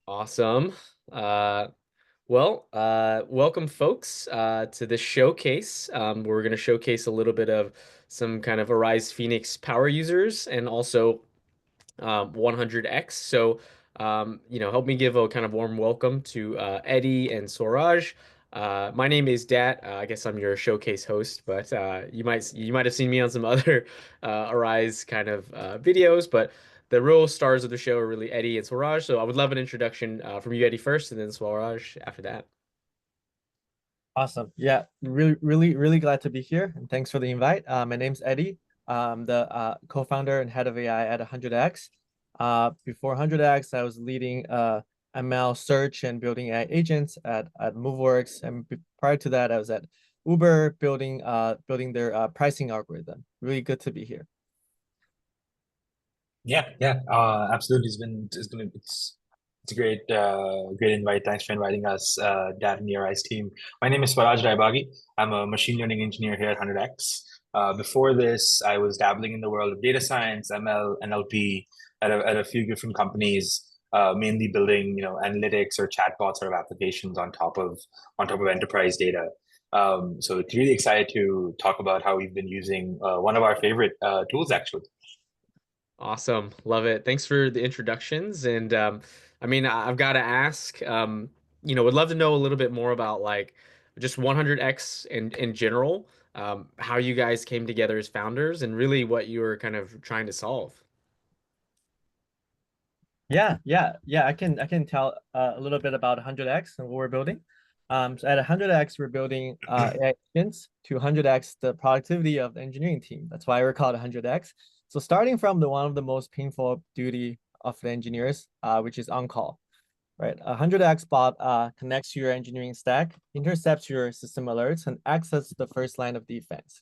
Awesome. Uh, welcome folks to this showcase. We're going to showcase a little bit of some kind of Arise Phoenix power users and also 100X. So, help me give a kind of warm welcome to Eddie and Swaraj. My name is Dat. I guess I'm your showcase host, but you might have seen me on some other Arise kind of videos. But the real stars of the show are really Eddie and Swaraj. So I would love an introduction from you, Eddie, first, and then Swaraj after that. Awesome. Yeah, really glad to be here. And thanks for the invite. My name's Eddie. I'm the co-founder and head of AI at 100X. Before 100X, I was leading ML search and building AI agents at Moveworks. And prior to that, I was at Uber building their pricing algorithm. Really good to be here. Yeah, absolutely. It's a great invite. Thanks for inviting us, Dad and the Arize team. My name is Swaraj Raibagi. I'm a machine learning engineer here at 100X. Before this, I was dabbling in the world of data science, ML, NLP at a few different companies, mainly building analytics or chatbot sort of applications on top of enterprise data. So it's really excited to talk about how we've been using one of our favorite tools actually. Awesome. Love it. Thanks for the introductions. And I've got to ask, would love to know a little bit more about like just 100X in general, how you guys came together as founders and really what you were kind of trying to solve. Yeah. I can tell a little bit about 100X and what we're building. So at 100X, we're building AI agents to 100X the productivity of the engineering team. That's why we're called 100X. So starting from the one of the most painful duty of the engineers, which is on call, right? 100X bot connects to your engineering stack, intercepts your system alerts, and acts as the first line of defense.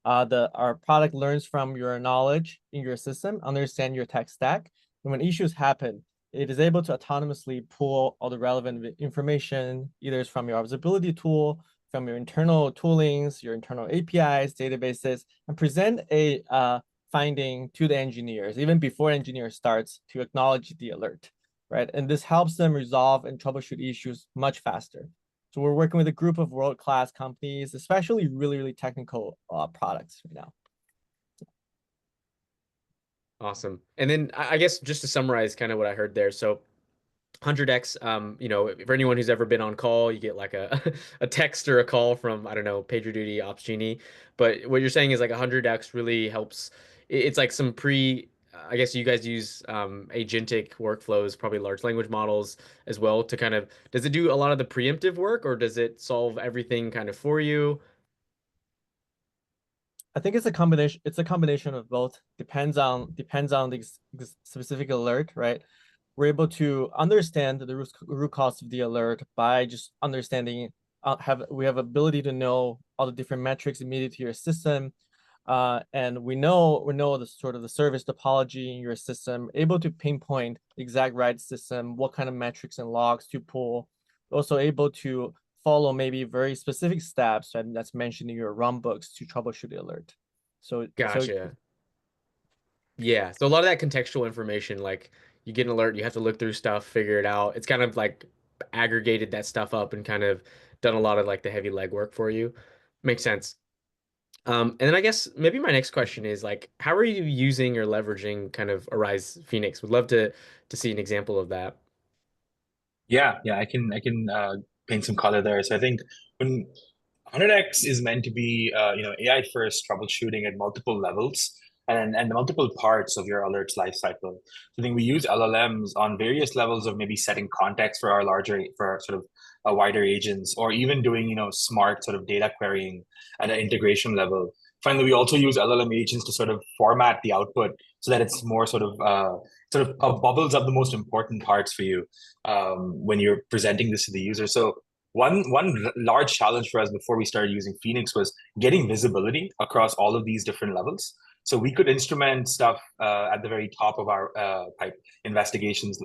Our product learns from your knowledge in your system, understand your tech stack, and when issues happen, it is able to autonomously pull all the relevant information, either from your observability tool, from your internal toolings, your internal APIs, databases, and present a finding to the engineers, even before engineer starts to acknowledge the alert, right? And this helps them resolve and troubleshoot issues much faster. So we're working with a group of world-class companies, especially really technical products right now. Awesome. And then I guess just to summarize kind of what I heard there. So 100X, for anyone who's ever been on call, you get like a a text or a call from, I don't know, PagerDuty, OpsGenie. But what you're saying is like 100X really helps. It's like some I guess you guys use agentic workflows, probably large language models as well to kind of, does it do a lot of the preemptive work or does it solve everything kind of for you? I think it's a combination. It's a combination of both. Depends on the specific alert, right? We're able to understand the root cause of the alert by just understanding. We have ability to know all the different metrics immediate to your system, and we know the sort of the service topology in your system, able to pinpoint the exact right system, what kind of metrics and logs to pull. Also able to follow maybe very specific steps that's mentioned in your run books to troubleshoot the alert. So Gotcha. Yeah. So a lot of that contextual information, like you get an alert, you have to look through stuff, figure it out. It's kind of like aggregated that stuff up and kind of done a lot of like the heavy legwork for you. Makes sense. And then I guess maybe my next question is like, how are you using or leveraging kind of Arise Phoenix? Would love to see an example of that. I can paint some color there. So I think when 100x is meant to be AI first troubleshooting at multiple levels and multiple parts of your alerts lifecycle. So I think we use LLMs on various levels of maybe setting context for our sort of wider agents, or even doing smart sort of data querying at an integration level. Finally, we also use LLM agents to sort of format the output so that it's more sort of bubbles up the most important parts for you when you're presenting this to the user. So one large challenge for us before we started using Phoenix was getting visibility across all of these different levels. So we could instrument stuff at the very top of our pipe investigations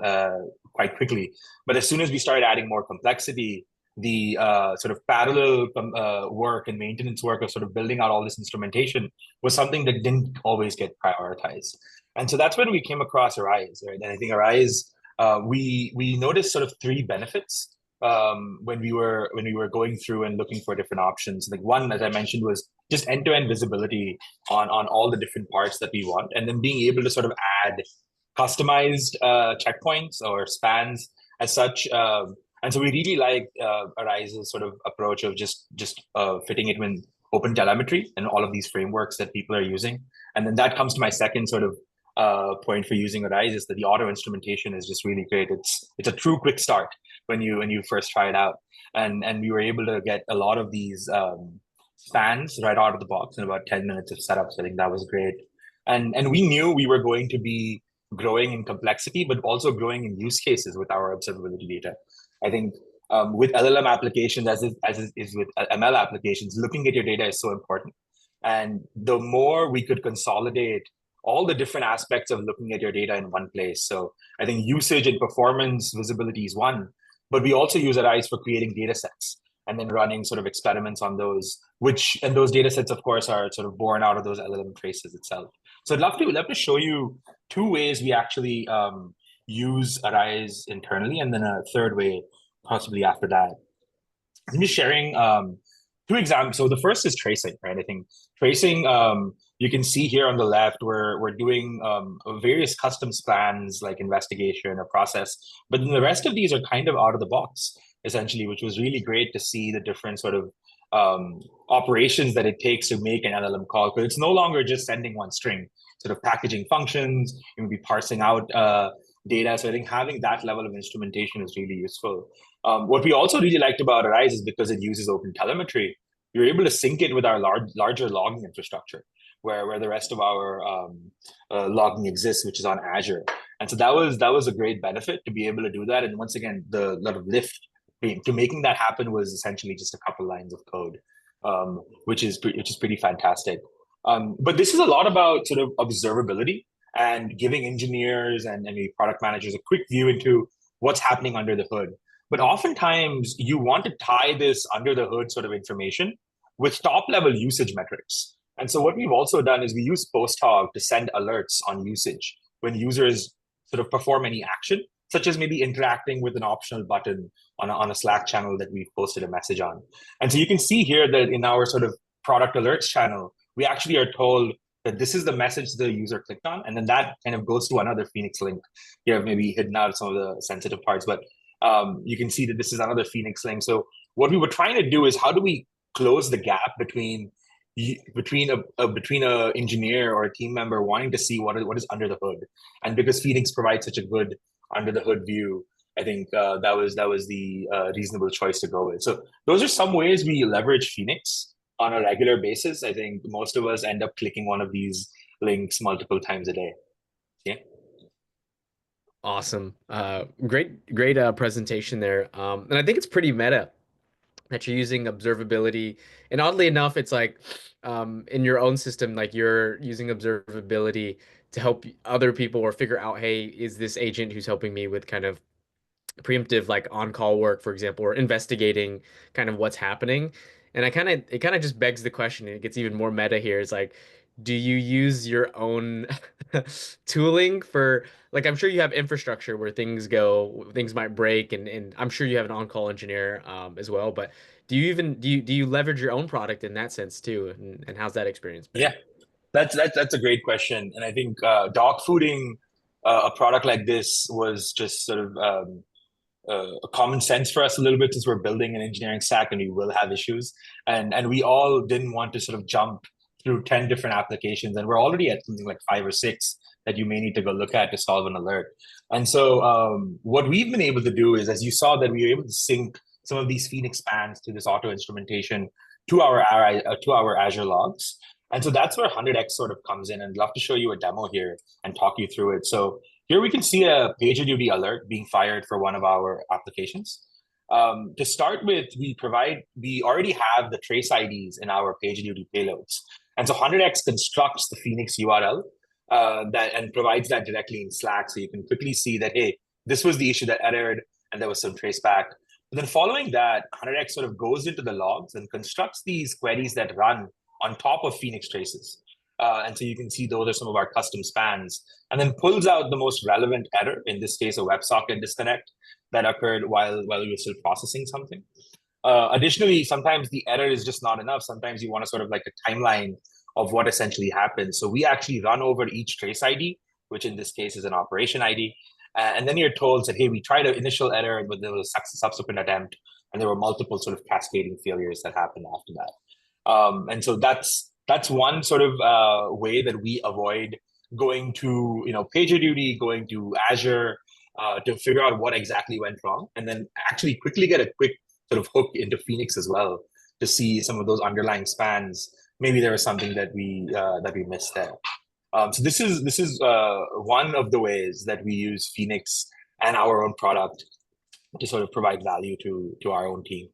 quite quickly. But as soon as we started adding more complexity, the sort of parallel work and maintenance work of sort of building out all this instrumentation was something that didn't always get prioritized. And so that's when we came across Arize, right? And I think Arize we noticed sort of three benefits when we were going through and looking for different options. Like one, as I mentioned, was just end-to-end visibility on all the different parts that we want, and then being able to sort of add customized checkpoints or spans as such. And so we really like Arize's sort of approach of just fitting it with OpenTelemetry and all of these frameworks that people are using. And then that comes to my second sort of point for using Arize, is that the auto instrumentation is just really great. It's a true quick start when you first try it out, and we were able to get a lot of these spans right out of the box in about 10 minutes of setup. So I think that was great, and we knew we were going to be growing in complexity, but also growing in use cases with our observability data. I think with LLM applications, as is with ML applications, looking at your data is so important. And the more we could consolidate all the different aspects of looking at your data in one place. So I think usage and performance visibility is one, but we also use Arize for creating data sets and then running sort of experiments on those, and those data sets, of course, are sort of born out of those LLM traces itself. So I'd love to show you two ways we actually use Arize internally, and then a third way possibly after that. I'm just sharing two examples. So the first is tracing, right? I think tracing, you can see here on the left, we're doing various custom spans like investigation or process, but then the rest of these are kind of out of the box, essentially, which was really great to see the different sort of operations that it takes to make an LLM call, because it's no longer just sending one string, sort of packaging functions, you will be parsing out data. So I think having that level of instrumentation is really useful. What we also really liked about Arize is because it uses OpenTelemetry, you're able to sync it with our larger logging infrastructure, where the rest of our logging exists, which is on Azure. And so that was a great benefit to be able to do that. And once again, the lot of lift to making that happen was essentially just a couple lines of code, which is pretty fantastic. But this is a lot about sort of observability and giving engineers and maybe product managers a quick view into what's happening under the hood. But oftentimes you want to tie this under the hood sort of information with top level usage metrics. And so what we've also done is we use Posthog to send alerts on usage when users sort of perform any action, such as maybe interacting with an optional button on a Slack channel that we've posted a message on. And so you can see here that in our sort of product alerts channel, we actually are told that this is the message the user clicked on, and then that kind of goes to another Phoenix link. You have maybe hidden out some of the sensitive parts, but you can see that this is another Phoenix link. So what we were trying to do is, how do we close the gap between a engineer or a team member wanting to see what is under the hood, and because Phoenix provides such a good under the hood view, I think that was the reasonable choice to go with. So those are some ways we leverage Phoenix on a regular basis. I think most of us end up clicking one of these links multiple times a day. Yeah. Awesome. Great presentation there. And I think it's pretty meta that you're using observability. And oddly enough, it's like in your own system, like you're using observability to help other people or figure out, hey, is this agent who's helping me with kind of preemptive like on-call work, for example, or investigating kind of what's happening. And it kind of just begs the question, and it gets even more meta here. It's like, do you use your own tooling for, like, I'm sure you have infrastructure where things might break, and I'm sure you have an on-call engineer as well, but do you leverage your own product in that sense too? And how's that experience been? Yeah, that's a great question. And I think dog fooding a product like this was just sort of a common sense for us a little bit, since we're building an engineering stack and we will have issues. And we all didn't want to sort of jump through 10 different applications. And we're already at something like 5 or 6 that you may need to go look at to solve an alert. And so what we've been able to do is, as you saw, that we were able to sync some of these Phoenix spans to this auto instrumentation to our Azure logs. And so that's where 100x sort of comes in. And I'd love to show you a demo here and talk you through it. So here we can see a PagerDuty alert being fired for one of our applications. To start with, we already have the trace IDs in our PagerDuty payloads. And so 100x constructs the Phoenix URL and provides that directly in Slack. So you can quickly see that, hey, this was the issue that errored and there was some traceback. But then following that, 100x sort of goes into the logs and constructs these queries that run on top of Phoenix traces. And so you can see those are some of our custom spans, and then pulls out the most relevant error, in this case, a WebSocket disconnect that occurred while we were still processing something. Additionally, sometimes the error is just not enough. Sometimes you want to sort of like a timeline of what essentially happened. So we actually run over each trace ID, which in this case is an operation ID. And then you're told that, hey, we tried an initial error, but there was a subsequent attempt, and there were multiple sort of cascading failures that happened after that. And so that's one sort of way that we avoid going to, PagerDuty, going to Azure to figure out what exactly went wrong, and then actually quickly get a quick sort of hook into Phoenix as well to see some of those underlying spans. Maybe there was something that we missed there. So this is one of the ways that we use Phoenix and our own product to sort of provide value to our own team.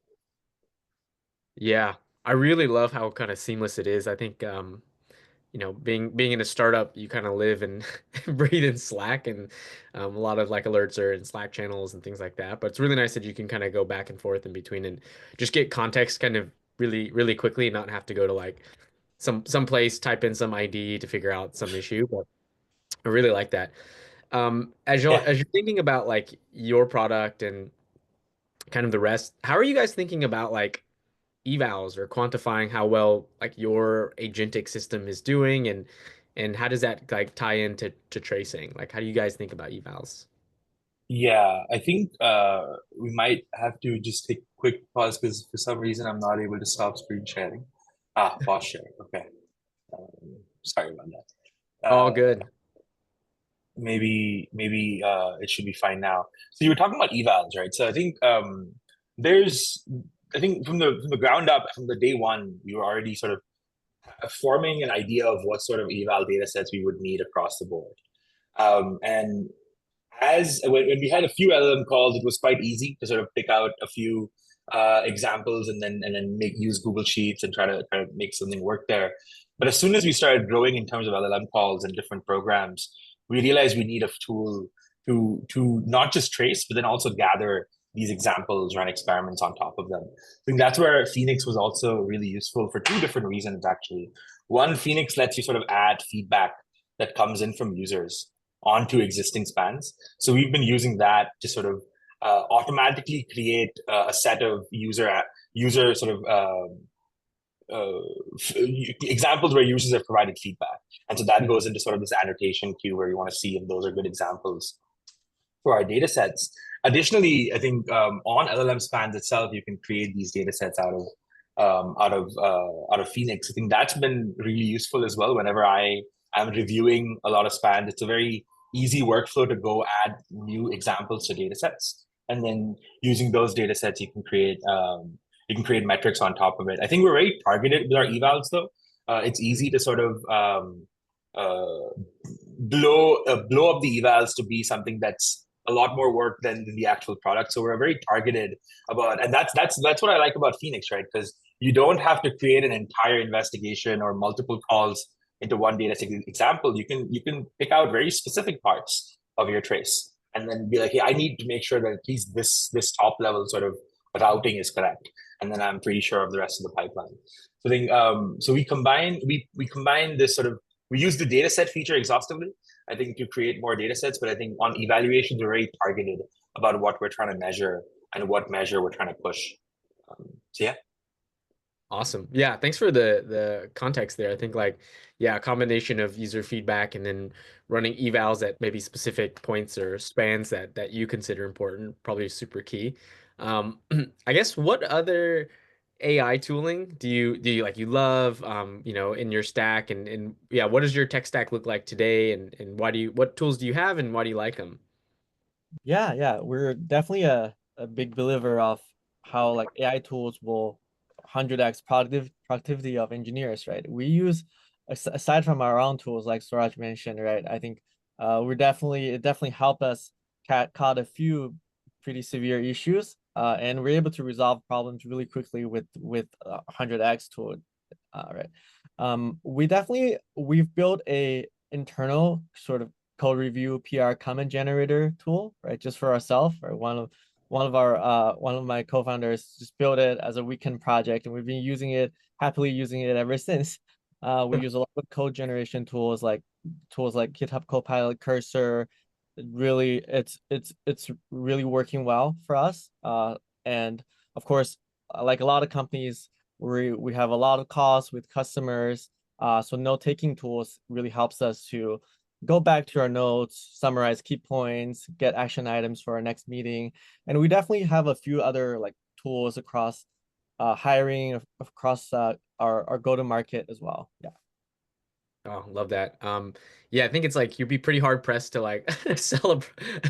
Yeah, I really love how kind of seamless it is. I think being in a startup, you kind of live and breathe in Slack, and a lot of like alerts are in Slack channels and things like that. But it's really nice that you can kind of go back and forth in between and just get context kind of really, really quickly, and not have to go to like some place, type in some ID to figure out some issue. But I really like that. Yeah. As you're thinking about like your product and kind of the rest, how are you guys thinking about like evals or quantifying how well like your agentic system is doing, and how does that like tie into tracing? Like how do you guys think about evals? Yeah, I think we might have to just take a quick pause because for some reason I'm not able to stop screen sharing. Pause share. Okay. Sorry about that. All good. Maybe it should be fine now. So you were talking about evals, right? So I think there's I think from the ground up, from the day one, we were already sort of forming an idea of what sort of eval data sets we would need across the board. And as when we had a few LLM calls, it was quite easy to sort of pick out a few examples and then use Google Sheets and try to make something work there. But as soon as we started growing in terms of LLM calls and different programs, we realized we need a tool to not just trace, but then also gather these examples, run experiments on top of them. I think that's where Phoenix was also really useful for two different reasons, actually. One, Phoenix lets you sort of add feedback that comes in from users onto existing spans. So we've been using that to sort of automatically create a set of user sort of examples where users have provided feedback. And so that goes into sort of this annotation queue where you want to see if those are good examples for our data sets. Additionally, I think on LLM spans itself, you can create these data sets out of Phoenix. I think that's been really useful as well. Whenever I am reviewing a lot of spans, it's a very easy workflow to go add new examples to data sets, and then using those data sets, you can create metrics on top of it. I think we're very targeted with our evals, though. It's easy to sort of blow up the evals to be something that's a lot more work than the actual product. So we're very targeted about, and that's what I like about Phoenix, right? Because you don't have to create an entire investigation or multiple calls into one data example. You can pick out very specific parts of your trace and then be like, hey, I need to make sure that at least this top level sort of routing is correct, and then I'm pretty sure of the rest of the pipeline. So I think so we combine this sort of, we use the data set feature exhaustively, I think, to create more data sets, but I think on evaluations, we're very targeted about what we're trying to measure and what measure we're trying to push. So yeah. Awesome. Yeah, thanks for the context there. I think like, yeah, a combination of user feedback and then running evals at maybe specific points or spans that you consider important, probably super key. I guess what other AI tooling do you like, you love in your stack, and yeah, what does your tech stack look like today, and what tools do you have and why do you like them? Yeah, we're definitely a big believer of how like AI tools will 100x productivity of engineers, right? We use, aside from our own tools like Swaraj mentioned, right? I think it definitely helped us caught a few pretty severe issues, and we're able to resolve problems really quickly with 100x tool, right? We've built a internal sort of code review PR comment generator tool, right? Just for ourselves, or one of my co-founders just built it as a weekend project, and we've been happily using it ever since. We use a lot of code generation tools like GitHub Copilot, Cursor. It's really working well for us. And of course, like a lot of companies, we have a lot of calls with customers. So note-taking tools really helps us to go back to our notes, summarize key points, get action items for our next meeting. And we definitely have a few other like tools across hiring, across our go-to-market as well. Yeah. Oh, love that. Yeah, I think it's like you'd be pretty hard pressed to like sell an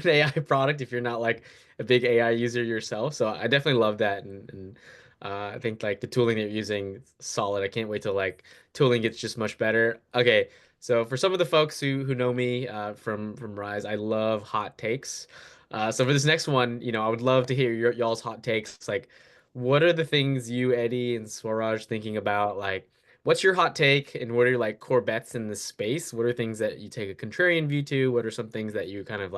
AI product if you're not like a big AI user yourself. So I definitely love that, and I think like the tooling that you're using is solid. I can't wait till like tooling gets just much better. Okay, so for some of the folks who know me from Rise, I love hot takes. So for this next one, I would love to hear y'all's hot takes. Like, what are the things you, Eddie, and Swaraj thinking about? Like, what's your hot take and what are your like core bets in this space? What are things that you take a contrarian view to? What are some things that you kind of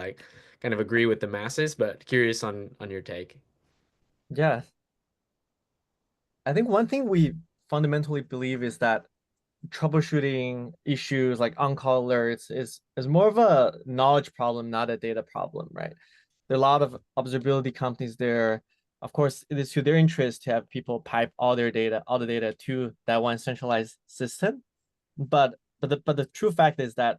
agree with the masses, but curious on your take? Yeah. I think one thing we fundamentally believe is that troubleshooting issues like on-call alerts is more of a knowledge problem, not a data problem, right? There are a lot of observability companies there. Of course, it is to their interest to have people pipe all the data to that one centralized system. But the true fact is that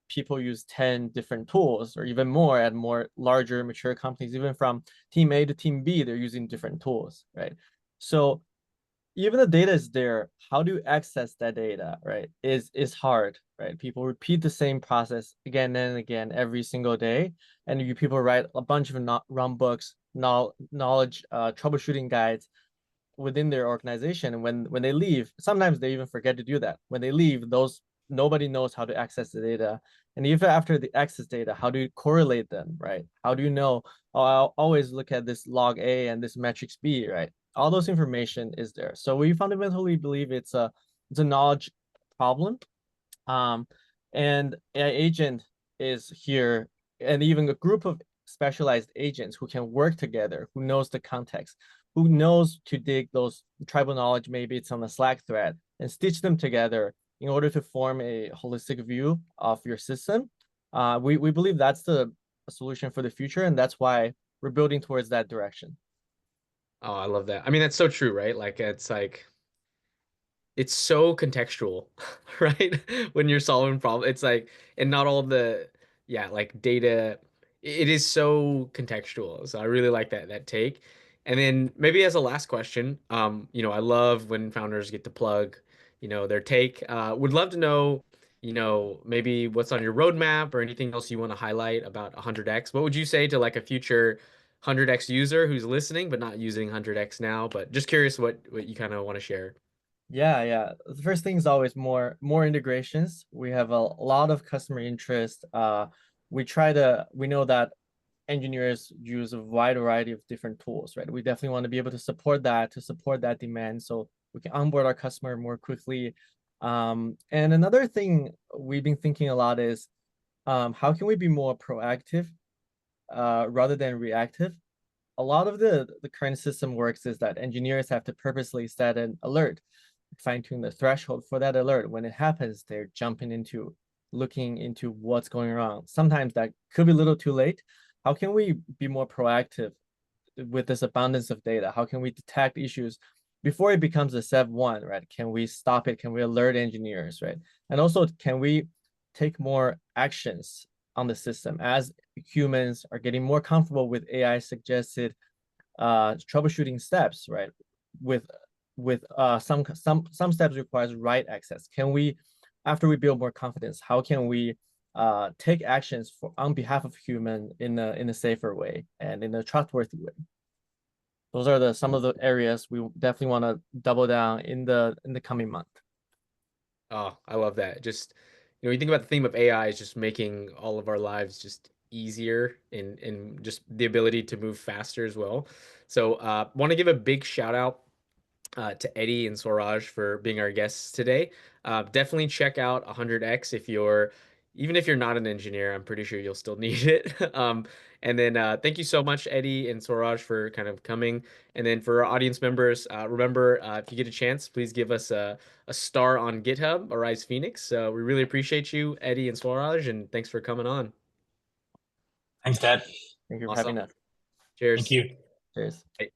people use 10 different tools or even more at more larger mature companies, even from team A to team B, they're using different tools, right? So even the data is there, how do you access that data, right? Is hard, right? People repeat the same process again and again every single day, and you people write a bunch of run books, knowledge troubleshooting guides within their organization. And when they leave, sometimes they even forget to do that. When they leave, those nobody knows how to access the data. And even after the access data, how do you correlate them, right? How do you know, oh, I'll always look at this log A and this metrics B, right? All those information is there. So we fundamentally believe it's a knowledge problem. Um, and AI agent is here, and even a group of specialized agents who can work together, who knows the context, who knows to dig those tribal knowledge, maybe it's on a Slack thread, and stitch them together in order to form a holistic view of your system. We believe that's the solution for the future, and that's why we're building towards that direction. Oh, I love that. I mean, that's so true, right? Like it's so contextual, right? When you're solving problems, it's like, and not all the, yeah, like data, it is so contextual. So I really like that take. And then maybe as a last question, I love when founders get to plug, their take. Would love to know, maybe what's on your roadmap or anything else you want to highlight about 100x. What would you say to like a future 100x user who's listening but not using 100x now, but just curious what you kind of want to share? Yeah. The first thing is always more integrations. We have a lot of customer interest. We know that engineers use a wide variety of different tools, right? We definitely want to be able to support that demand so we can onboard our customer more quickly. And another thing we've been thinking a lot is how can we be more proactive rather than reactive? A lot of the current system works is that engineers have to purposely set an alert, fine tune the threshold for that alert. When it happens, they're jumping into looking into what's going wrong. Sometimes that could be a little too late. How can we be more proactive with this abundance of data? How can we detect issues before it becomes a SEV one, right? Can we stop it? Can we alert engineers, right? And also, can we take more actions on the system as humans are getting more comfortable with AI suggested troubleshooting steps, right? With some steps requires write access. Can we, after we build more confidence, how can we take actions on behalf of human in a safer way and in a trustworthy way? Those are the some of the areas we definitely want to double down in the coming month. Oh, I love that. Just, you think about the theme of AI is just making all of our lives just easier and just the ability to move faster as well. So, want to give a big shout out to Eddie and Swaraj for being our guests today. Definitely check out 100x if you're, even if you're not an engineer, I'm pretty sure you'll still need it. And then thank you so much, Eddie and Swaraj, for kind of coming. And then for our audience members, remember, if you get a chance, please give us a star on GitHub, Arize Phoenix. We really appreciate you, Eddie and Swaraj, and thanks for coming on. Thanks, Dad. Thank you for Awesome. having us. Thank Cheers. you. Cheers. Bye.